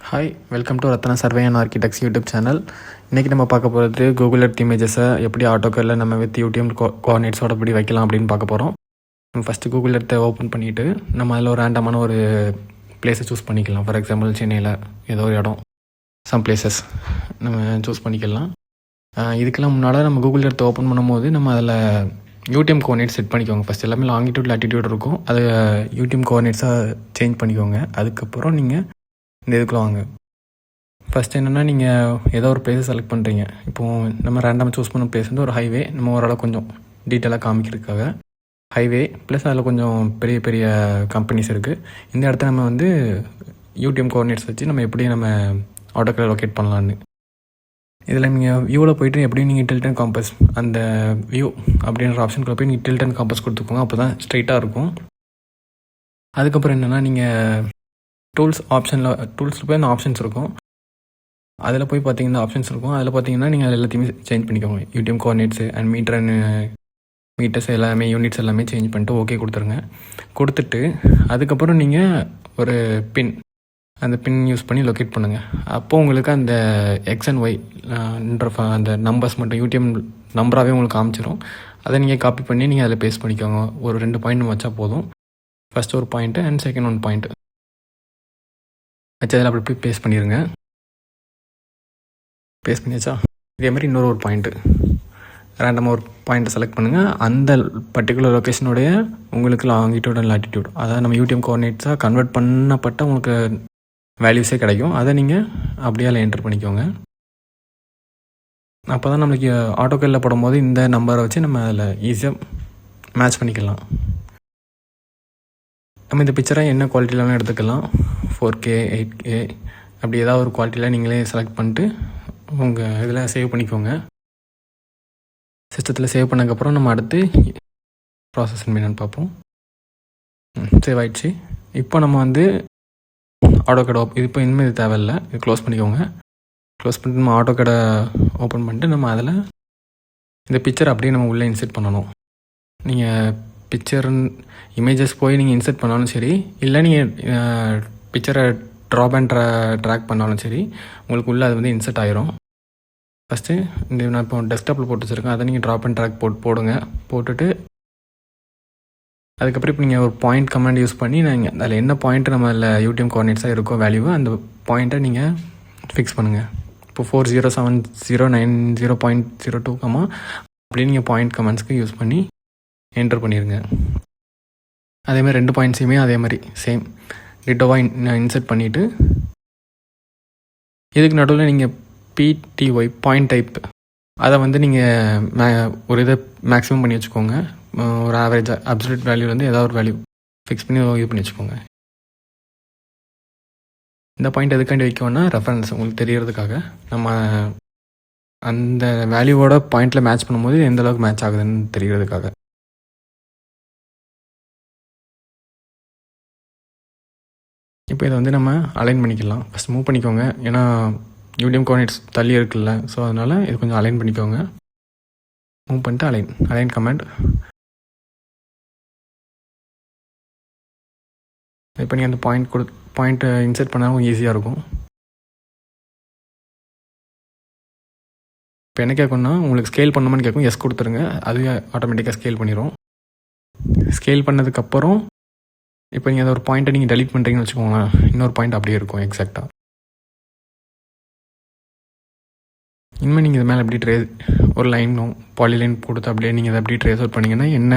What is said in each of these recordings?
Hi, welcome to Ratna survey and architects YouTube channel. இன்றைக்கி நம்ம பார்க்க போகிறது கூகுள் எர்த் இமேஜஸை எப்படி ஆட்டோக்கரில் நம்ம வித் யூடிஎம் கோஆர்டினேட்ஸோட எப்படி வைக்கலாம் அப்படின்னு பார்க்க போகிறோம். நம்ம ஃபஸ்ட்டு கூகுள் எர்த்தை ஓப்பன் பண்ணிவிட்டு நம்ம அதில் ஒரு ரேண்டமான ஒரு பிளேஸை சூஸ் பண்ணிக்கலாம். ஃபார் எக்ஸாம்பிள் சென்னையில் ஏதோ ஒரு இடம், சம் பிளேசஸ் நம்ம சூஸ் பண்ணிக்கலாம். இதுக்கெல்லாம் முன்னால் நம்ம கூகுள் எர்த்தை ஓப்பன் பண்ணும்போது நம்ம அதில் யூடிஎம் கோஆர்டினேட் செட் பண்ணிக்கோங்க. ஃபஸ்ட் எல்லாமே லாங்கிடியூட் லேட்டிடியூட் இருக்கும், அது யூடிஎம் கோஆர்டினேட்ஸாக சேஞ்ச் பண்ணிக்கோங்க. அதுக்கப்புறம் நீங்கள் இந்த இதுக்குள்ள வாங்க. ஃபஸ்ட் என்னென்னா, நீங்கள் ஏதோ ஒரு பிளேஸை செலக்ட் பண்ணுறீங்க. இப்போது நம்ம ரேண்டமாக சூஸ் பண்ண பிளேஸ் வந்து ஒரு ஹைவே. நம்ம ஓரளவு கொஞ்சம் டீட்டெயிலாக காமிக்கிறதுக்காக ஹைவே ப்ளஸ் அதில் கொஞ்சம் பெரிய பெரிய கம்பெனிஸ் இருக்குது. இந்த இடத்த நம்ம வந்து யூடிஎம் கோஆர்டினேட்ஸ் வச்சு நம்ம எப்படி நம்ம ஆட்டோக்கரில் லொக்கேட் பண்ணலான்னு. இதில் நீங்கள் வியூவில் போய்ட்டு எப்படியும் நீங்கள் டில்ட் அண்ட் காம்பஸ் அந்த வியூ அப்படின்ற ஆப்ஷனுக்குள்ள போய் நீங்கள் டில்ட் அண்ட் காம்பஸ் கொடுத்துக்கோங்க. அப்போ தான் ஸ்ட்ரைட்டாக இருக்கும். அதுக்கப்புறம் என்னென்னா, நீங்கள் டூல்ஸில் போய் அந்த ஆப்ஷன்ஸ் இருக்கும். அதில் போய் பார்த்தீங்கன்னா ஆப்ஷன்ஸ் இருக்கும். அதில் பார்த்தீங்கன்னா நீங்கள் எல்லாத்தையுமே சேஞ்ச் பண்ணிக்கோங்க. யூடிஎம் கோஆர்டினேட்ஸு அண்ட் மீட்டர்ஸ் எல்லாமே, யூனிட்ஸ் எல்லாமே சேஞ்ச் பண்ணிட்டு ஓகே கொடுத்துருங்க. கொடுத்துட்டு அதுக்கப்புறம் நீங்கள் ஒரு அந்த பின் யூஸ் பண்ணி லொக்கேட் பண்ணுங்கள். அப்போது உங்களுக்கு அந்த எக்ஸ் அண்ட் ஒய்ன்ற அந்த நம்பர்ஸ் மட்டும் யூடிஎம் நம்பராகவே உங்களுக்கு காமிச்சிடும். அதை நீங்கள் காப்பி பண்ணி நீங்கள் அதில் பேஸ்ட் பண்ணிக்கோங்க. ஒரு 2 பாயிண்ட் வச்சா போதும். ஃபஸ்ட் ஒரு பாயிண்ட்டு அண்ட் செகண்ட் 1 பாயிண்ட் வச்சு அதில் அப்படி போய் பேஸ்ட் பண்ணிடுங்க. பேஸ்ட் பண்ணியாச்சா? இதே மாதிரி இன்னொரு பாயிண்ட்டு ரேண்டமாக ஒரு பாயிண்ட்டை செலக்ட் பண்ணுங்கள். அந்த பர்டிகுலர் லொக்கேஷனுடைய உங்களுக்கு லாங்கிடியூட் அண்ட் லேட்டிடியூட், அதாவது நம்ம யூடிஎம் கோஆர்டினேட்ஸாக கன்வெர்ட் பண்ணப்பட்ட உங்களுக்கு வேல்யூஸே கிடைக்கும். அதை நீங்கள் அப்படியே அதில் என்டர் பண்ணிக்கோங்க. அப்போ தான் நம்மளுக்கு ஆட்டோக்கரில் போடும்போது இந்த நம்பரை வச்சு நம்ம அதில் ஈஸியாக மேட்ச் பண்ணிக்கலாம். நம்ம இந்த பிக்சரை என்ன குவாலிட்டியிலாம் எடுத்துக்கலாம். 4K 8K அப்படி ஏதாவது ஒரு குவாலிட்டியில் நீங்களே செலக்ட் பண்ணிட்டு உங்கள் இதில் சேவ் பண்ணிக்கோங்க. சிஸ்டத்தில் சேவ் பண்ணதுக்கப்புறம் நம்ம அடுத்து ப்ராசஸ் என்னன்னு பார்ப்போம். சேவ் ஆகிடுச்சு. இப்போ நம்ம வந்து ஆட்டோகேட் இது இப்போ இனிமேல் இது தேவையில்லை, இது க்ளோஸ் பண்ணிக்கோங்க. க்ளோஸ் பண்ணிட்டு நம்ம ஆட்டோகேடை ஓப்பன் பண்ணிட்டு நம்ம அதில் இந்த பிக்சர் அப்படியே நம்ம உள்ளே இன்செர்ட் பண்ணணும். நீங்கள் பிக்சர் இமேஜஸ் போய் நீங்கள் இன்செர்ட் பண்ணாலும் சரி, இல்லை நீங்கள் பிக்சரை ட்ராப் அண்ட் ட்ராக் பண்ணாலும் சரி, உங்களுக்கு உள்ளே அது வந்து இன்செர்ட் ஆகிரும். ஃபஸ்ட்டு இந்த நான் இப்போ டெஸ்க்டாப்பில் போட்டு வச்சுருக்கேன், அதை நீங்கள் ட்ராப் அண்ட் ட்ராக் போடுங்க. போட்டுட்டு அதுக்கப்புறம் இப்போ நீங்கள் ஒரு பாயிண்ட் கமாண்ட் யூஸ் பண்ணி நீங்கள் அதில் என்ன பாயிண்ட் நம்ம அதில் யூடிஎம் கோஆர்டினேட்ஸாக இருக்கோ வேல்யூவோ அந்த பாயிண்ட்டை நீங்கள் ஃபிக்ஸ் பண்ணுங்கள். இப்போ 407090.02 அப்படி நீங்கள் பாயிண்ட் கமாண்ட்ஸ்க்கு யூஸ் பண்ணி என்டர் பண்ணிடுங்க. அதேமாதிரி 2 பாயிண்ட்ஸையுமே அதே மாதிரி சேம் டிட்டோவாக இன்செர்ட் பண்ணிவிட்டு இதுக்கு நடுவில் நீங்கள் PTY பாயிண்ட் டைப் அதை வந்து நீங்கள் ஒரு இதை மேக்ஸிமம் பண்ணி வச்சுக்கோங்க. ஒரு ஆவரேஜ் அப்சல்யூட் வேல்யூலேருந்து ஏதாவது ஒரு வேல்யூ ஃபிக்ஸ் பண்ணி இது பண்ணி வச்சுக்கோங்க. இந்த பாயிண்ட் எதுக்காண்டி வைக்கோன்னா ரெஃபரன்ஸ் உங்களுக்கு தெரியறதுக்காக, நம்ம அந்த வேல்யூவோட பாயிண்டில் மேட்ச் பண்ணும்போது எந்த அளவுக்கு மேட்ச் ஆகுதுன்னு தெரியறதுக்காக. இப்போ இதை வந்து நம்ம அலைன் பண்ணிக்கலாம். ஃபஸ்ட் மூவ் பண்ணிக்கோங்க, ஏன்னா யூடிஎம் கோஆர்டினேட்ஸ் தள்ளி இருக்குல்ல, ஸோ அதனால் இது கொஞ்சம் அலைன் பண்ணிக்கோங்க. மூவ் பண்ணிட்டு அலைன் கமாண்ட். இப்போ நீங்கள் அந்த பாயிண்ட்டை இன்செர்ட் பண்ணாலும் ஈஸியாக இருக்கும். இப்போ என்ன கேட்கும்னா, உங்களுக்கு ஸ்கேல் பண்ணணுமான்னு கேட்கும். எஸ் கொடுத்துருங்க, அதுவே ஆட்டோமேட்டிக்காக ஸ்கேல் பண்ணிடும். ஸ்கேல் பண்ணதுக்கப்புறம் இப்போ நீங்கள் அதை ஒரு பாயிண்ட்டை நீங்கள் டெலிட் பண்ணுறீங்கன்னு வச்சுக்கோங்களேன், இன்னொரு பாயிண்ட் அப்படியே இருக்கும் எக்ஸாக்டாக. இனிமேல் நீங்கள் இது மேலே எப்படி ஒரு லைனும் பாலிலைன் கொடுத்து அப்படியே நீங்கள் அதை அப்படியே ட்ரேஸ் அவுட் பண்ணிங்கன்னா என்ன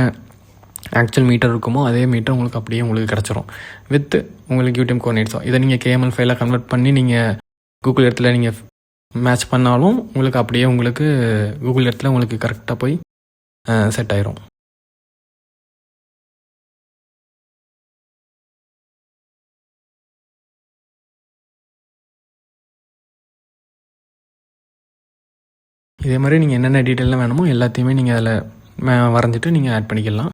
ஆக்சுவல் மீட்டர் இருக்குமோ அதே மீட்டர் உங்களுக்கு அப்படியே உங்களுக்கு கிடச்சிரும் வித் உங்களுக்கு யூடிஎம் கோஆர்டினேட்ஸோ. இதை நீங்கள் KML ஃபைலாக கன்வெர்ட் பண்ணி நீங்கள் கூகுள் எர்த்தில் நீங்கள் மேட்ச் பண்ணாலும் உங்களுக்கு அப்படியே உங்களுக்கு கூகுள் எர்த்தில் உங்களுக்கு கரெக்டாக போய் செட் ஆயிரும். இதே மாதிரி நீங்கள் என்னென்ன டீட்டெயிலாம் வேணுமோ எல்லாத்தையுமே நீங்கள் அதில் வரைஞ்சிட்டு நீங்கள் ஆட் பண்ணிக்கலாம்.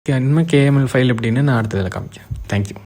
இனிமேல் KML ஃபைல் எப்படின்னு நான் அடுத்ததில் காமிக்கிறேன். தேங்க்யூ.